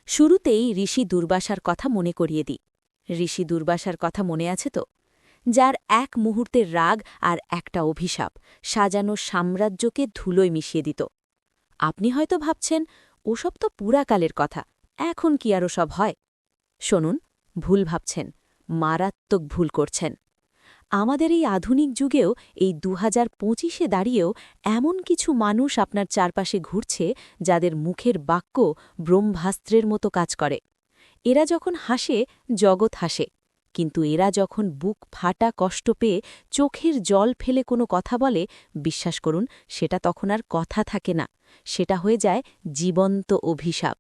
শুরুতেই ঋষি দুর্বাসার কথা মনে করিয়ে দিই। ঋষি দুর্বাসার কথা মনে আছে তো? যার এক মুহূর্তের রাগ আর একটা অভিশাপ সাজানো সাম্রাজ্যকে ধুলোয় মিশিয়ে দিত। আপনি হয়তো ভাবছেন, ওসব তো পুরাকালের কথা, এখন কি আর ওসব হয়? শুনুন, ভুল ভাবছেন, মারাত্মক ভুল করছেন। আমাদের এই আধুনিক যুগেও, এই 2025-এ দাঁড়িয়েও এমন কিছু মানুষ আপনার চারপাশে ঘুরছে যাদের মুখের বাক্য ব্রহ্মাস্ত্রের মতো কাজ করে। এরা যখন হাসে, জগৎ হাসে, কিন্তু এরা যখন বুক ফাটা কষ্ট পেয়ে চোখের জল ফেলে কোনো কথা বলে, বিশ্বাস করুন, সেটা তখন আর কথা থাকে না, সেটা হয়ে যায় জীবন্ত অভিশাপ।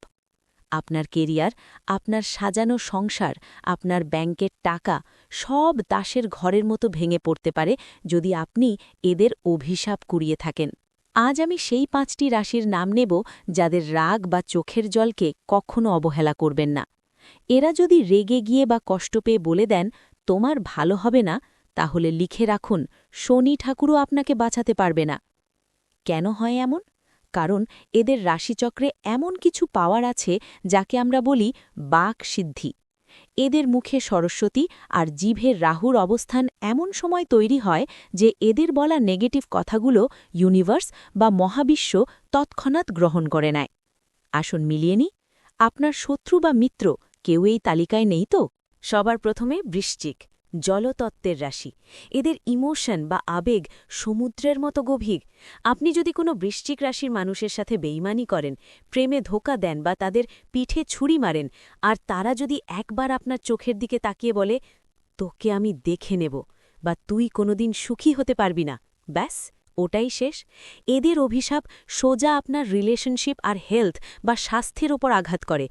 আপনার কেরিয়ার, আপনার সাজানো সংসার, আপনার ব্যাংকের টাকা সব দাসের ঘরের মতো ভেঙে পড়তে পারে যদি আপনি এদের অভিশাপ কুড়িয়ে থাকেন। আজ আমি সেই 5টি রাশির নাম নেব যাদের রাগ বা চোখের জলকে কখনো অবহেলা করবেন না। এরা যদি রেগে গিয়ে বা কষ্ট পেয়ে বলে দেন, তোমার ভালো হবে না, তাহলে লিখে রাখুন, শনি ঠাকুরও আপনাকে বাঁচাতে পারবে না। কেন হয় এমন? কারণ এদের রাশিচক্রে এমন কিছু পাওয়ার আছে যাকে আমরা বলি বাক সিদ্ধি। এদের মুখে সরস্বতী আর জিভের রাহুর অবস্থান এমন সময় তৈরি হয় যে এদের বলা নেগেটিভ কথাগুলো ইউনিভার্স বা মহাবিশ্ব তৎক্ষণাৎ গ্রহণ করে নেয়। আসুন মিলিয়ে নিই, আপনার শত্রু বা মিত্র কেউ এই তালিকায় নেই তো? সবার প্রথমে বৃশ্চিক, জলতত্ত্বের রাশি। এদের ইমোশন বা আবেগ সমুদ্রের মতো গভীর। আপনি যদি কোনো বৃশ্চিক রাশির মানুষের সাথে বেইমানি করেন, প্রেমে ধোঁকা দেন বা তাদের পিঠে ছুরি মারেন, আর তারা যদি একবার আপনার চোখের দিকে তাকিয়ে বলে, তোকে আমি দেখে নেব, বা তুই কোনোদিন সুখী হতে পারবি না, ব্যাস, ওটাই শেষ। এদের অভিশাপ সোজা আপনার রিলেশনশিপ আর হেলথ বা স্বাস্থ্যের ওপর আঘাত করে।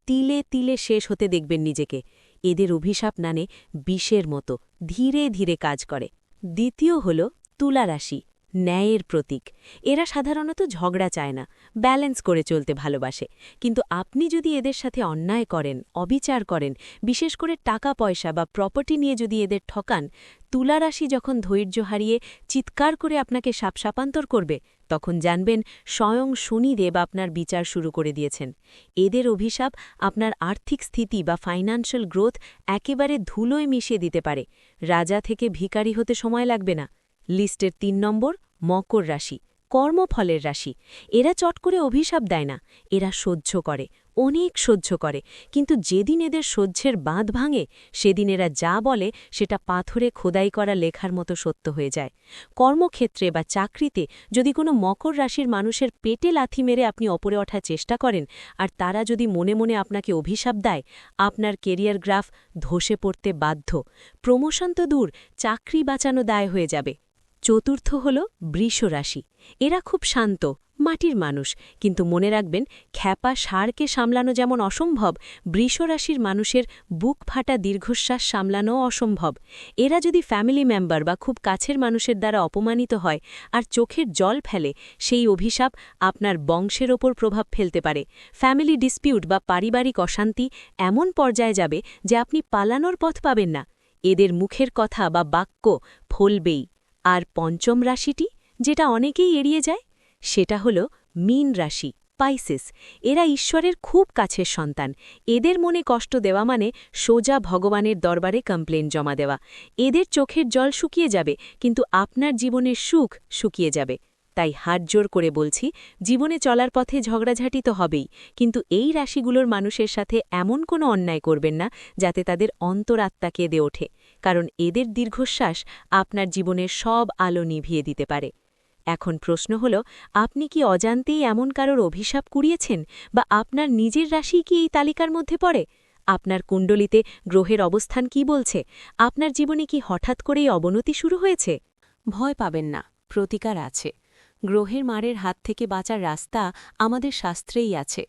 তিলে তিলে শেষ হতে দেখবেন নিজেকে। এদের অভিশাপ নানে বিষের মতো ধীরে ধীরে কাজ করে। দ্বিতীয় হল তুলা রাশি, ন্যায়ের প্রতীক। এরা সাধারণত ঝগড়া চায় না, ব্যালেন্স করে চলতে ভালোবাসে। কিন্তু আপনি যদি এদের সাথে অন্যায় করেন, অবিচার করেন, বিশেষ করে টাকা পয়সা বা প্রপার্টি নিয়ে যদি এদের ঠকান, তুলা রাশি যখন ধৈর্য হারিয়ে চিৎকার করে আপনাকে শাপান্তর করবে, তখন জানবেন স্বয়ং শনিদেব আপনার বিচার শুরু করে দিয়েছেন। এদের অভিশাপ আপনার আর্থিক স্থিতি বা ফাইন্যান্সিয়াল গ্রোথ একেবারে ধুলোয় মিশিয়ে দিতে পারে। রাজা থেকে ভিখারি হতে সময় লাগবে না। লিস্টের 3 নম্বর, মকর রাশি, কর্মফলের রাশি। এরা চট করে অভিশাপ দেয় না, এরা সহ্য করে, অনেক সহ্য করে। কিন্তু যেদিন এদের সহ্যের বাঁধ ভাঙে, সেদিন এরা যা বলে সেটা পাথরে খোদাই করা লেখার মতো সত্য হয়ে যায়। কর্মক্ষেত্রে বা চাকরিতে যদি কোনো মকর রাশির মানুষের পেটে লাথি মেরে আপনি ওপরে ওঠার চেষ্টা করেন, আর তারা যদি মনে মনে আপনাকে অভিশাপ দেয়, আপনার কেরিয়ার গ্রাফ ধসে পড়তে বাধ্য। প্রমোশন তো দূর, চাকরি বাঁচানো দায় হয়ে যাবে। চতুর্থ হল বৃষ রাশি। এরা খুব শান্ত, মাটির মানুষ, কিন্তু মনে রাখবেন, খ্যাপা ষাঁড়কে সামলানো যেমন অসম্ভব, বৃষ রাশির মানুষের বুক ফাটা দীর্ঘশ্বাস সামলানোও অসম্ভব। এরা যদি ফ্যামিলি মেম্বার বা খুব কাছের মানুষের দ্বারা অপমানিত হয় আর চোখের জল ফেলে, সেই অভিশাপ আপনার বংশের ওপর প্রভাব ফেলতে পারে। ফ্যামিলি ডিসপিউট বা পারিবারিক অশান্তি এমন পর্যায়ে যাবে যে আপনি পালানোর পথ পাবেন না। এদের মুখের কথা বা বাক্য ফলবেই। আর পঞ্চম রাশিটি, যেটা অনেকেই এড়িয়ে যায়, সেটা হল মীন রাশি, পাইসেস। এরা ঈশ্বরের খুব কাছের সন্তান। এদের মনে কষ্ট দেওয়া মানে সোজা ভগবানের দরবারে কমপ্লেন জমা দেওয়া। এদের চোখের জল শুকিয়ে যাবে, কিন্তু আপনার জীবনের সুখ শুকিয়ে যাবে। তাই হাত জোর করে বলছি, জীবনে চলার পথে ঝগড়াঝাটি তো হবেই, কিন্তু এই রাশিগুলোর মানুষের সাথে এমন কোনো অন্যায় করবেন না যাতে তাদের অন্তরাত্মা কেঁদে ওঠে, কারণ এদের দীর্ঘশ্বাস আপনার জীবনের সব আলো নিভিয়ে দিতে পারে। এখন প্রশ্ন হল, আপনি কি অজান্তেই এমন কারোর অভিশাপ কুড়িয়েছেন, বা আপনার নিজের রাশি কি এই তালিকার মধ্যে পড়ে? আপনার কুণ্ডলিতে গ্রহের অবস্থান কি বলছে? আপনার জীবনে কি হঠাৎ করেই অবনতি শুরু হয়েছে? ভয় পাবেন না, প্রতিকার আছে। গ্রহের মারের হাত থেকে বাঁচার রাস্তা আমাদের শাস্ত্রেই আছে।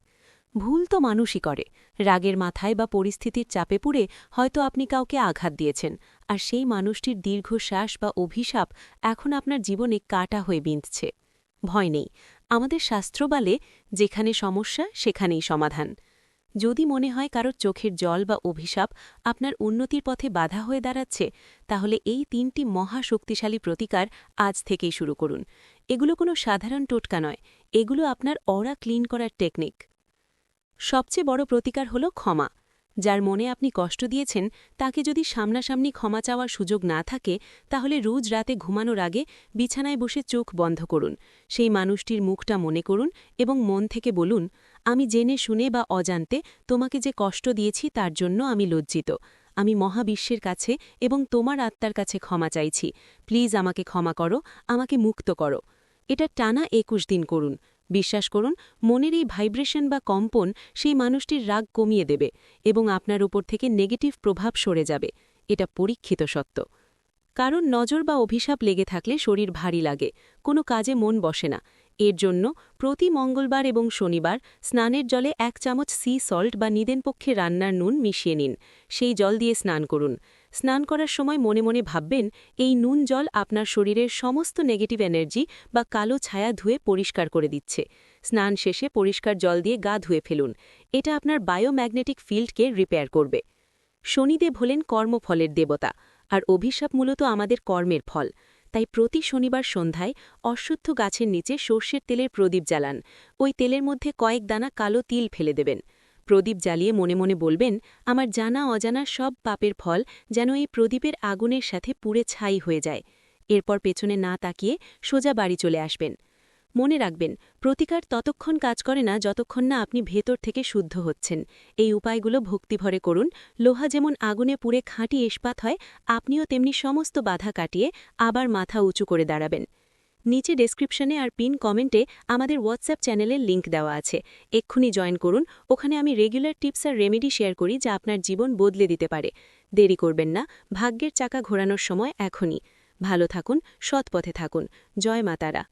ভুল তো মানুষই করে। রাগের মাথায় বা পরিস্থিতির চাপে পড়ে হয়তো আপনি কাউকে আঘাত দিয়েছেন, আর সেই মানুষটির দীর্ঘশ্বাস বা অভিশাপ এখন আপনার জীবনে কাটা হয়ে বিঁধছে। ভয় নেই, আমাদের শাস্ত্র বলে, যেখানে সমস্যা সেখানেই সমাধান। যদি মনে হয় কারোর চোখের জল বা অভিশাপ আপনার উন্নতির পথে বাধা হয়ে দাঁড়াচ্ছে, তাহলে এই 3টি মহাশক্তিশালী প্রতিকার আজ থেকেই শুরু করুন। এগুলো কোনো সাধারণ টোটকা নয়, এগুলো আপনার অরা ক্লিন করার টেকনিক। সবচেয়ে বড় প্রতিকার হল ক্ষমা। যার মনে আপনি কষ্ট দিয়েছেন তাকে যদি সামনাসামনি ক্ষমা চাওয়ার সুযোগ না থাকে, তাহলে রোজ রাতে ঘুমানোর আগে বিছানায় বসে চোখ বন্ধ করুন, সেই মানুষটির মুখটা মনে করুন এবং মন থেকে বলুন, আমি জেনে শুনে বা অজান্তে তোমাকে যে কষ্ট দিয়েছি তার জন্য আমি লজ্জিত। আমি মহাবিশ্বের কাছে এবং তোমার আত্মার কাছে ক্ষমা চাইছি। প্লিজ আমাকে ক্ষমা করো, আমাকে মুক্ত করো। এটা টানা ২১ দিন করুন। বিশ্বাস করুন, মনের এই ভাইব্রেশন বা কম্পন সেই মানুষটির রাগ কমিয়ে দেবে এবং আপনার উপর থেকে নেগেটিভ প্রভাব সরে যাবে। এটা পরীক্ষিত সত্য। কারণ নজর বা অভিশাপ লেগে থাকলে শরীর ভারী লাগে, কোনো কাজে মন বসে না। এর জন্য প্রতি মঙ্গলবার এবং শনিবার স্নানের জলে ১ চামচ সি সল্ট বা নিদেনপক্ষে রান্নার নুন মিশিয়ে নিন। সেই জল দিয়ে স্নান করুন। স্নান করার সময় মনে মনে ভাববেন, এই নুন জল আপনার শরীরের সমস্ত নেগেটিভ এনার্জি বা কালো ছায়া ধুয়ে পরিষ্কার করে দিচ্ছে। স্নান শেষে পরিষ্কার জল দিয়ে গা ধুয়ে ফেলুন। এটা আপনার বায়োম্যাগনেটিক ফিল্ডকে রিপেয়ার করবে। শনিদেব হলেন কর্মফলের দেবতা, আর অভিশাপ মূলত আমাদের কর্মের ফল। তাই প্রতি শনিবার সন্ধ্যায় অশ্বত্থ গাছের নিচে সর্ষের তেলের প্রদীপ জ্বালান। ওই তেলের মধ্যে কয়েক দানা কালো তিল ফেলে দেবেন। প্রদীপ জ্বালিয়ে মনে মনে বলবেন, আমার জানা অজানা সব পাপের ফল যেন এই প্রদীপের আগুনের সাথে পুড়ে ছাই হয়ে যায়। এরপর পেছনে না তাকিয়ে সোজা বাড়ি চলে আসবেন। মনে রাখবেন, প্রতিকার ততক্ষণ কাজ করে না যতক্ষণ না আপনি ভেতর থেকে শুদ্ধ হচ্ছেন। এই উপায়গুলো ভক্তিভরে করুন। লোহা যেমন আগুনে পুড়ে খাঁটি ইস্পাত হয়, আপনিও তেমনি সমস্ত বাধা কাটিয়ে আবার মাথা উঁচু করে দাঁড়াবেন। নিচে ডেসক্রিপশনে আর পিন কমেন্টে আমাদের হোয়াটসঅ্যাপ চ্যানেলের লিঙ্ক দেওয়া আছে। এক্ষুনি জয়েন করুন। ওখানে আমি রেগুলার টিপস আর রেমেডি শেয়ার করি যা আপনার জীবন বদলে দিতে পারে। দেরি করবেন না, ভাগ্যের চাকা ঘোরানোর সময় এখনই। ভালো থাকুন, সৎ পথে থাকুন। জয় মা তারা।